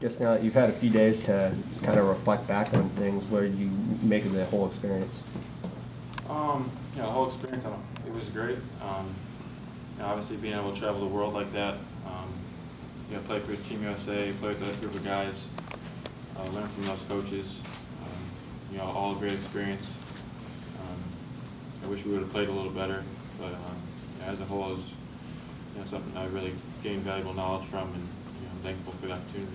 guess now that you've had a few days to kind of reflect back on things, what did you make of the whole experience? The whole experience, it was great. Obviously being able to travel the world like that, play for Team USA, play with that group of guys, learn from those coaches, all a great experience. I wish we would have played a little better, but as a whole, it was something I really gained valuable knowledge from, and I'm thankful for the opportunity.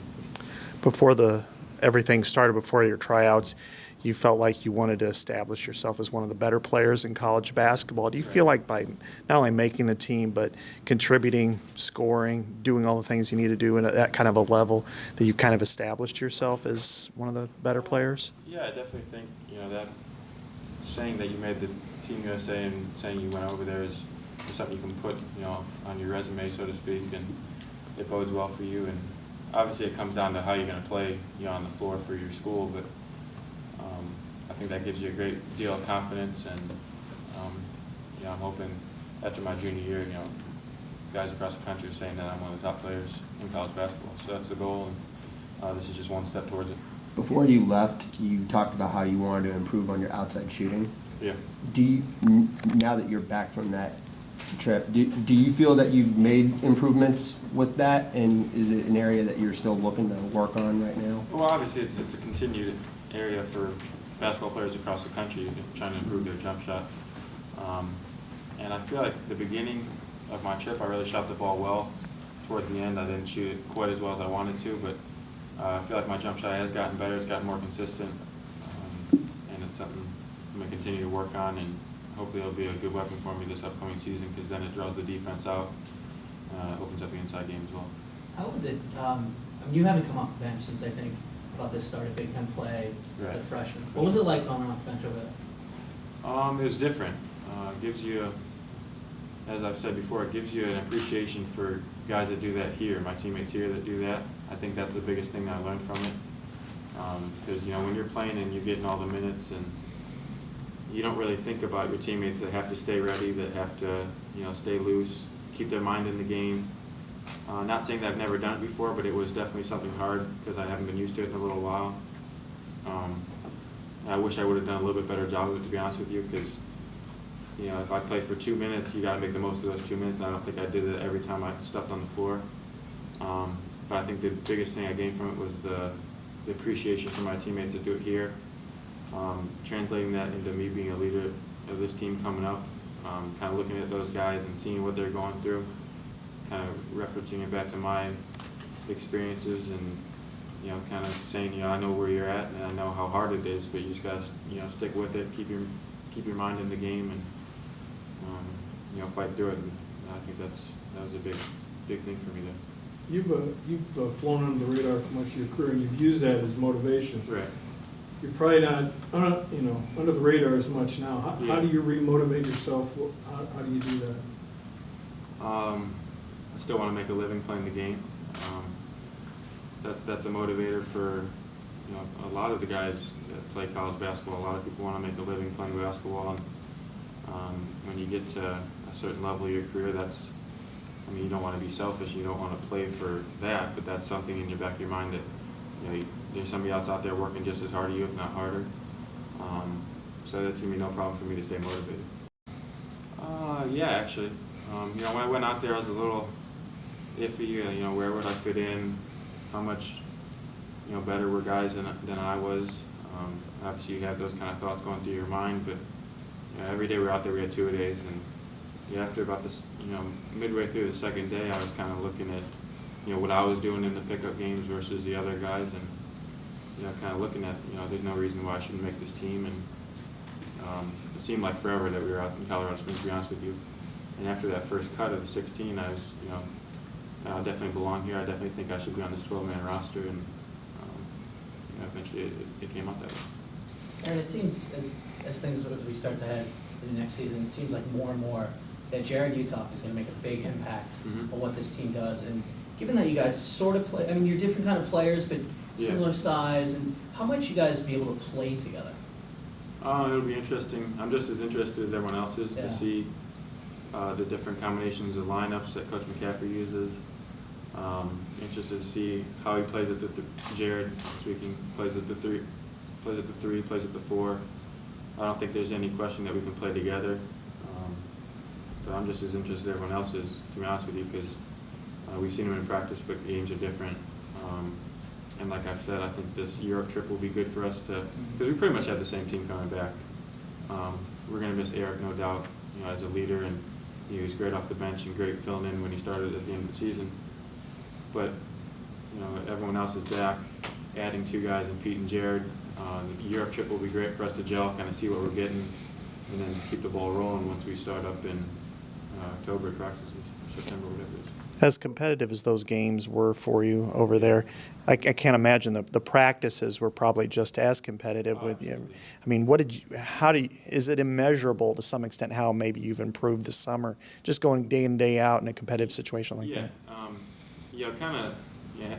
Before everything started, before your tryouts, you felt like you wanted to establish yourself as one of the better players in college basketball. Do you feel like by not only making the team but contributing, scoring, doing all the things you need to do at that kind of a level that you've kind of established yourself as one of the better players? Yeah, I definitely think that saying that you made the Team USA and saying you went over there is something you can put on your resume, so to speak, and it bodes well for you. And obviously it comes down to how you're going to play on the floor for your school, but I think that gives you a great deal of confidence, and I'm hoping after my junior year, guys across the country are saying that I'm one of the top players in college basketball. So that's the goal, and this is just one step towards it. Before you left, you talked about how you wanted to improve on your outside shooting. Yeah. Do you, now that you're back from that trip, do you feel that you've made improvements with that, and is it an area that you're still looking to work on right now? Well, obviously it's a continued area for basketball players across the country trying to improve their jump shot. And I feel like the beginning of my trip, I really shot the ball well. Towards the end, I didn't shoot it quite as well as I wanted to, but I feel like my jump shot has gotten better. It's gotten more consistent, and it's something I'm going to continue to work on, and hopefully it'll be a good weapon for me this upcoming season, because then it draws the defense out, opens up the inside game as well. How was it? You haven't come off the bench since, I think, about this start of Big Ten play as a freshman. What was it like going off the bench over there? It was different. It gives you, as I've said before, it gives you an appreciation for guys that do that here, my teammates here that do that. I think that's the biggest thing that I learned from it. Because, when you're playing and you're getting all the minutes, and you don't really think about your teammates that have to stay ready, that have to, stay loose, keep their mind in the game. Not saying that I've never done it before, but it was definitely something hard because I haven't been used to it in a little while. I wish I would have done a little bit better job of it, to be honest with you, because if I play for 2 minutes, you got to make the most of those 2 minutes, and I don't think I did it every time I stepped on the floor. But I think the biggest thing I gained from it was the appreciation for my teammates that do it here. Translating that into me being a leader of this team coming up, kind of looking at those guys and seeing what they're going through, kind of referencing it back to my experiences, and kind of saying, I know where you're at and I know how hard it is, but you just got to stick with it, keep your mind in the game, and fight through it. And I think that was a big thing for me there. You've flown under the radar for much of your career, and you've used that as motivation. Right. You're probably not, under the radar as much now. How do you remotivate yourself? How do you do that? I still want to make a living playing the game. That's a motivator for a lot of the guys that play college basketball. A lot of people want to make a living playing basketball, and when you get to a certain level of your career, you don't want to be selfish. You don't want to play for that, but that's something in your back of your mind that there's somebody else out there working just as hard as you, if not harder. So that's gonna be no problem for me to stay motivated. Yeah, actually. When I went out there, I was a little iffy. Where would I fit in? How much, better were guys than I was? Obviously, you have those kind of thoughts going through your mind, but every day we were out there, we had 2-a-days, and after about this, midway through the second day, I was kind of looking at, what I was doing in the pickup games versus the other guys, and kind of looking at, there's no reason why I shouldn't make this team, and it seemed like forever that we were out in Colorado Springs, to be honest with you. And after that first cut of the 16, I was, I definitely belong here. I definitely think I should be on this 12-man roster, and eventually it came out that way. Aaron, it seems as we start to head in the next season, it seems like more and more that Jared Uthoff is going to make a big impact on what this team does. And given that you guys sort of play, you're different kind of players, but similar size, and how might you guys be able to play together? It'll be interesting. I'm just as interested as everyone else is to see the different combinations of lineups that Coach McCaffrey uses. Interested to see how he plays at the Jared this weekend plays at the three, plays at the 4. I don't think there's any question that we can play together. But I'm just as interested as everyone else is, to be honest with you, because we've seen him in practice, but games are different. And like I've said, I think this Europe trip will be good for us to, because we pretty much have the same team coming back. We're going to miss Eric, no doubt, as a leader, and he was great off the bench and great filling in when he started at the end of the season. But everyone else is back. Adding 2 guys in Pete and Jared, the Europe trip will be great for us to gel, kind of see what we're getting, and then just keep the ball rolling once we start up in October practices, September, whatever it is. As competitive as those games were for you over there, I can't imagine the practices were probably just as competitive with you. I mean, is it immeasurable to some extent how maybe you've improved this summer, just going day in, day out in a competitive situation like that?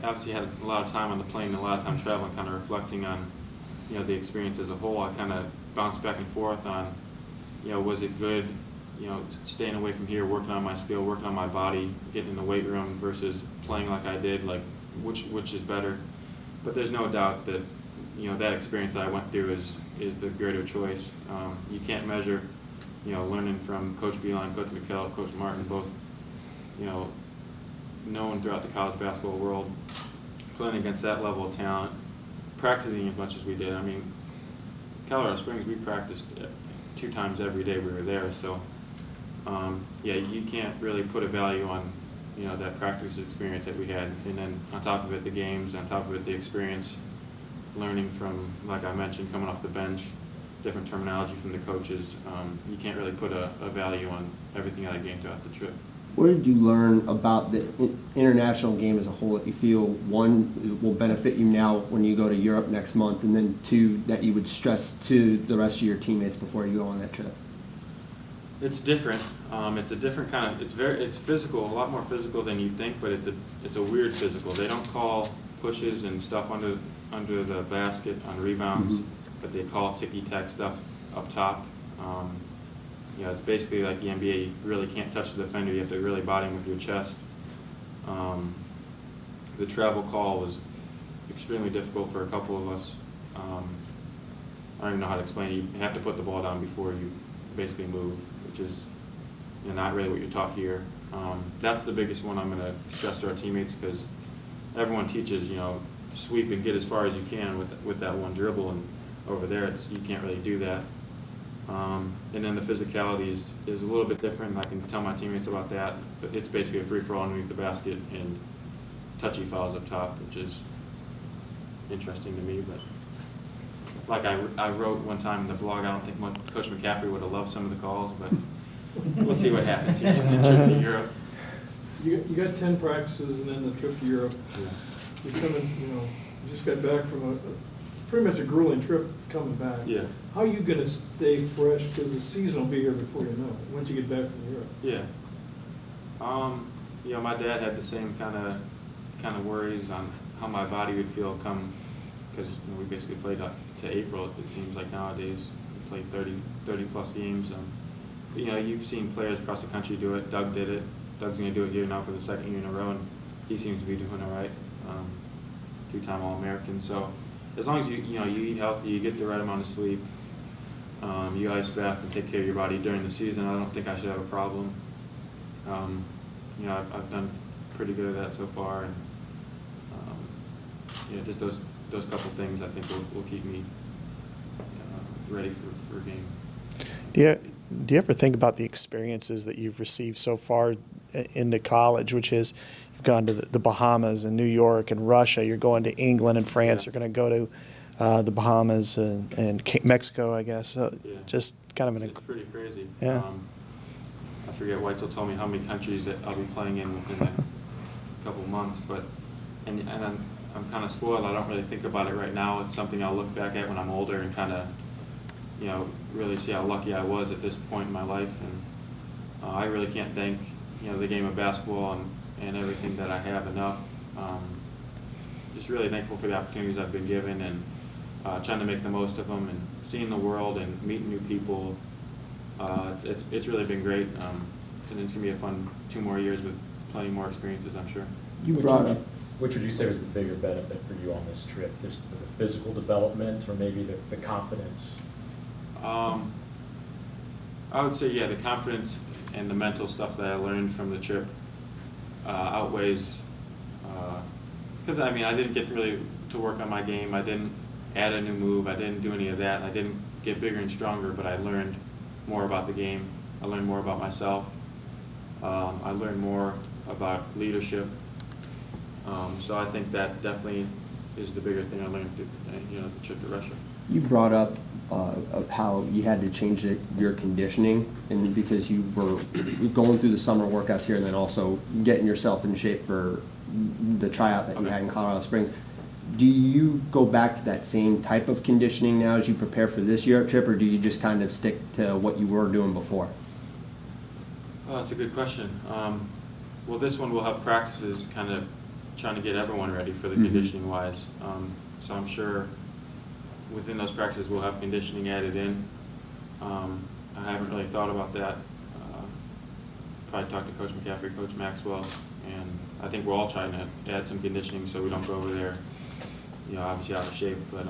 Obviously had a lot of time on the plane, a lot of time traveling, kind of reflecting on, the experience as a whole. I kind of bounced back and forth on, was it good, staying away from here, working on my skill, working on my body, getting in the weight room versus playing like I did, like which is better. But there's no doubt that, that experience that I went through is the greater choice. You can't measure, learning from Coach Beeline, Coach McKell, Coach Martin, both, known throughout the college basketball world, playing against that level of talent, practicing as much as we did. I mean, Colorado Springs, we practiced 2 times every day we were there, so you can't really put a value on, that practice experience that we had, and then on top of it, the games, on top of it, the experience, learning from, like I mentioned, coming off the bench, different terminology from the coaches. You can't really put a value on everything that I gained throughout the trip. What did you learn about the international game as a whole that you feel, 1, will benefit you now when you go to Europe next month, and then 2, that you would stress to the rest of your teammates before you go on that trip? It's different. It's a different kind of. It's physical, a lot more physical than you think, but it's a weird physical. They don't call pushes and stuff under the basket on rebounds, but they call ticky-tack stuff up top. It's basically like the NBA. You really can't touch the defender. You have to really body him with your chest. The travel call was extremely difficult for a couple of us. I don't even know how to explain it. You have to put the ball down before you basically move, which is not really what you're taught here. That's the biggest one I'm going to stress to our teammates, because everyone teaches, sweep and get as far as you can with that one dribble, and over there you can't really do that. And then the physicality is a little bit different. I can tell my teammates about that, but it's basically a free-for-all underneath the basket and touchy fouls up top, which is interesting to me. But like I wrote one time in the blog, I don't think Coach McCaffrey would have loved some of the calls, but we'll see what happens here in the trip to Europe. You got 10 practices and then the trip to Europe. Yeah. You're coming, you just got back from pretty much a grueling trip coming back. Yeah. How are you going to stay fresh? Because the season will be here before you know it, once you get back from Europe. Yeah. My dad had the same kind of worries on how my body would feel come, because we basically played up to April. It seems like nowadays we played 30 plus games. But, you've seen players across the country do it. Doug did it. Doug's going to do it here now for the 2nd year in a row, and he seems to be doing all right. 2-time All-American. So as long as you eat healthy, you get the right amount of sleep, you ice bath and take care of your body during the season, I don't think I should have a problem. I've done pretty good at that so far, and just those couple things I think will keep me ready for a game. Do you ever think about the experiences that you've received so far into college, which is you've gone to the Bahamas and New York and Russia, you're going to England and France, you're going to go to the Bahamas and Mexico, I guess. Just kind of It's pretty crazy. Yeah. I forget, Weitzel told me how many countries that I'll be playing in within a couple months, but and I'm kind of spoiled. I don't really think about it right now. It's something I'll look back at when I'm older and kind of really see how lucky I was at this point in my life, and I really can't thank the game of basketball and everything that I have enough. Just really thankful for the opportunities I've been given, and trying to make the most of them, and seeing the world and meeting new people. It's really been great, and it's gonna be a fun 2 more years with plenty more experiences, I'm sure. You brought up, Which would you say was the bigger benefit for you on this trip? Just the physical development or maybe the confidence? I would say, yeah, the confidence and the mental stuff that I learned from the trip outweighs, because I mean, I didn't get really to work on my game. I didn't add a new move. I didn't do any of that. I didn't get bigger and stronger, but I learned more about the game. I learned more about myself. I learned more about leadership. So I think that definitely is the bigger thing I learned, the trip to Russia. you brought up of how you had to change your conditioning, and because you were going through the summer workouts here and then also getting yourself in shape for the tryout that you had in Colorado Springs. Do you go back to that same type of conditioning now as you prepare for this Europe trip, or do you just kind of stick to what you were doing before? Oh, that's a good question. Well, this one we'll have practices kind of trying to get everyone ready for the conditioning wise. So I'm sure within those practices we'll have conditioning added in. I haven't really thought about that. Probably talk to Coach McCaffrey, Coach Maxwell, and I think we're all trying to add some conditioning so we don't go over there, obviously out of shape. But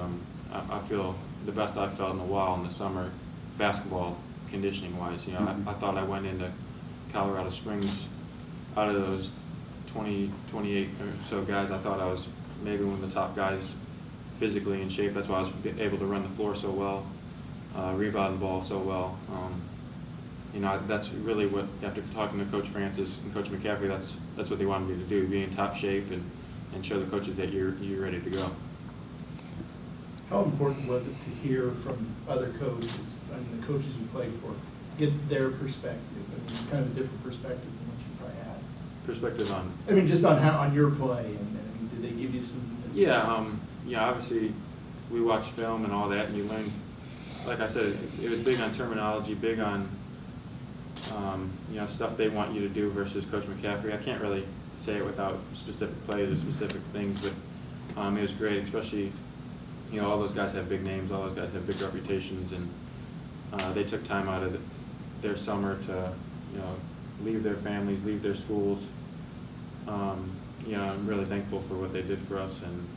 I feel the best I've felt in a while in the summer, basketball conditioning wise. I thought I went into Colorado Springs out of those 28 or so guys. I thought I was maybe one of the top guys physically in shape. That's why I was able to run the floor so well, rebound the ball so well. That's really what, after talking to Coach Francis and Coach McCaffrey, that's what they wanted me to do, be in top shape and show the coaches that you're ready to go. How important was it to hear from other coaches, the coaches you played for, get their perspective? I mean, it's kind of a different perspective than what you probably had. Perspective on? I mean, just on your play, and did they give you some? Yeah, obviously we watched film and all that, and you learn, like I said, it was big on terminology, big on stuff they want you to do versus Coach McCaffrey. I can't really say it without specific plays or specific things, but it was great, especially, all those guys have big names, all those guys have big reputations, and they took time out of their summer to, leave their families, leave their schools. I'm really thankful for what they did for us and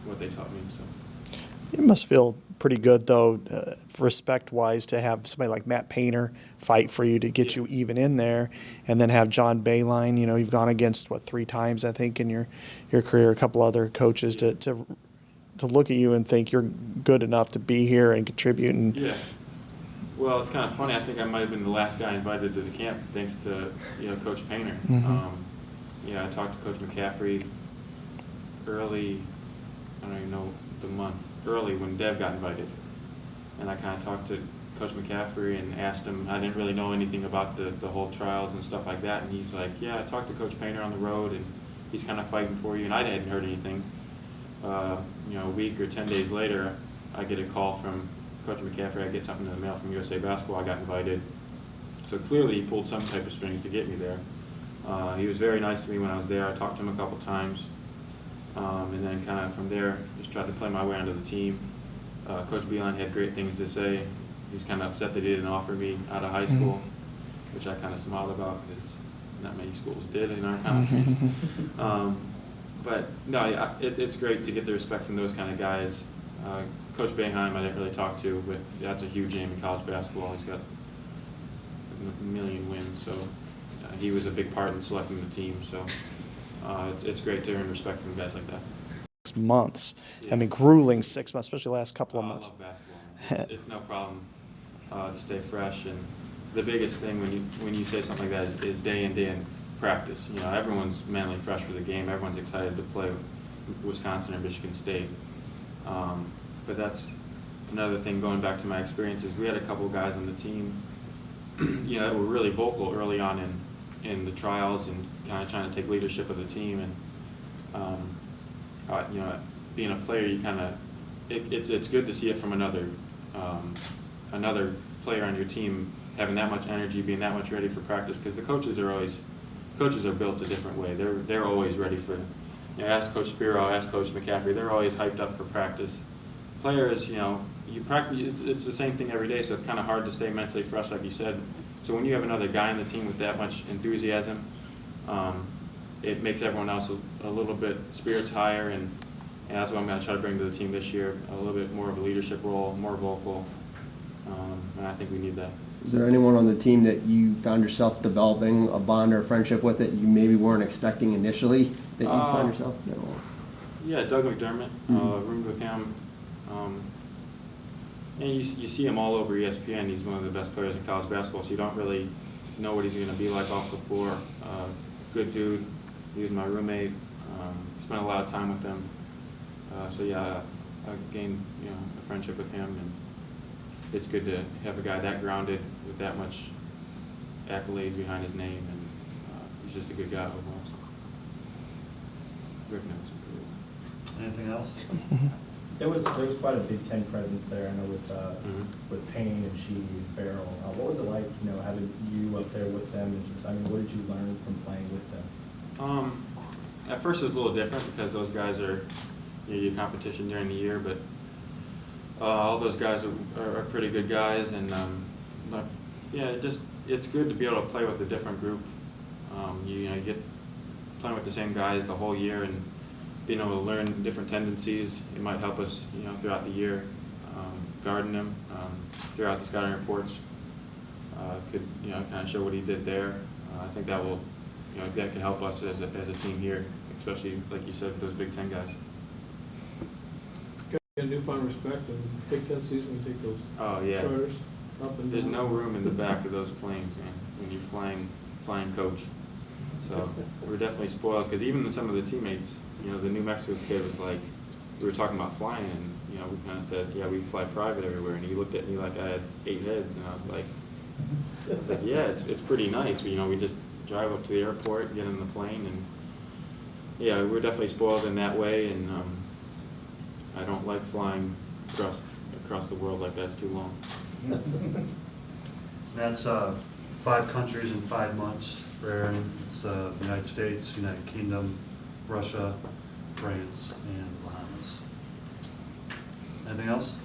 what they taught me. So. It must feel pretty good, though, respect-wise, to have somebody like Matt Painter fight for you to get you even in there, and then have John Beilein. You've gone against, 3 times, I think, in your career, a couple other coaches, to look at you and think you're good enough to be here and contribute. And yeah. Well, it's kind of funny. I think I might have been the last guy invited to the camp, thanks to Coach Painter. I talked to Coach McCaffrey early. I don't even know the month. Early when Dev got invited, and I kind of talked to Coach McCaffrey and asked him. I didn't really know anything about the whole trials and stuff like that, and he's like, "Yeah, I talked to Coach Painter on the road, and he's kind of fighting for you." And I hadn't heard anything. A week or 10 days later, I get a call from Coach McCaffrey. I get something in the mail from USA Basketball. I got invited, so clearly he pulled some type of strings to get me there. He was very nice to me when I was there. I talked to him a couple times. And then kind of from there, just tried to play my way onto the team. Coach Beilein had great things to say. He was kind of upset that he didn't offer me out of high school, which I kind of smiled about because not many schools did in our conference. But no, it's great to get the respect from those kind of guys. Coach Boeheim I didn't really talk to, but that's a huge name in college basketball. He's got a million wins, so he was a big part in selecting the team. So. It's great to earn respect from guys like that. 6 months. Yeah. I mean, grueling 6 months, especially the last couple of months. I love basketball. It's no problem to stay fresh, and the biggest thing when you say something like that is day in practice. Everyone's mentally fresh for the game. Everyone's excited to play Wisconsin or Michigan State. But that's another thing. Going back to my experiences, we had a couple guys on the team, that were really vocal early on in the trials and kind of trying to take leadership of the team, and being a player, you kind of it's good to see it from another player on your team having that much energy, being that much ready for practice, because the coaches are built a different way. They're always ready for. Ask Coach Spiro, ask Coach McCaffrey. They're always hyped up for practice. players, you know, you practice. It's the same thing every day, so it's kind of hard to stay mentally fresh, like you said. So when you have another guy on the team with that much enthusiasm, it makes everyone else a little bit spirits higher, and that's what I'm going to try to bring to the team this year, a little bit more of a leadership role, more vocal, and I think we need that. Is there anyone on the team that you found yourself developing a bond or a friendship with that you maybe weren't expecting initially that you found yourself? No. Yeah, Doug McDermott, roomed with him. And you see him all over ESPN. He's one of the best players in college basketball, so you don't really know what he's going to be like off the floor. Good dude. He was my roommate. Spent a lot of time with him. So yeah, I gained a friendship with him, and it's good to have a guy that grounded with that much accolades behind his name, and he's just a good guy overall. So. Rick knows him pretty well. Anything else? There was quite a Big Ten presence there, I know, with Payne and Sheedy and Farrell. What was it like, having you up there with them, and just, what did you learn from playing with them? At first it was a little different because those guys are your competition during the year, but all those guys are pretty good guys, and but yeah, it's good to be able to play with a different group. You get playing with the same guys the whole year, and being able to learn different tendencies. It might help us, throughout the year, guarding him throughout the scouting reports. Could kind of show what he did there. I think that will, that can help us as a team here, especially like you said, those Big Ten guys. Got a newfound respect in Big Ten season when you take those charters up and There's down. no room in the back of those planes, man, when you're flying coach. So we're definitely spoiled, because even some of the teammates, the New Mexico kid was like, we were talking about flying, and we kind of said, yeah, we fly private everywhere, and he looked at me like I had 8 heads, and I was like, yeah, it's pretty nice. We just drive up to the airport, get in the plane, and yeah, we're definitely spoiled in that way, and I don't like flying across the world like that's too long. That's 5 countries in 5 months for Aaron. It's the United States, United Kingdom, Russia, France, and Bahamas. Anything else?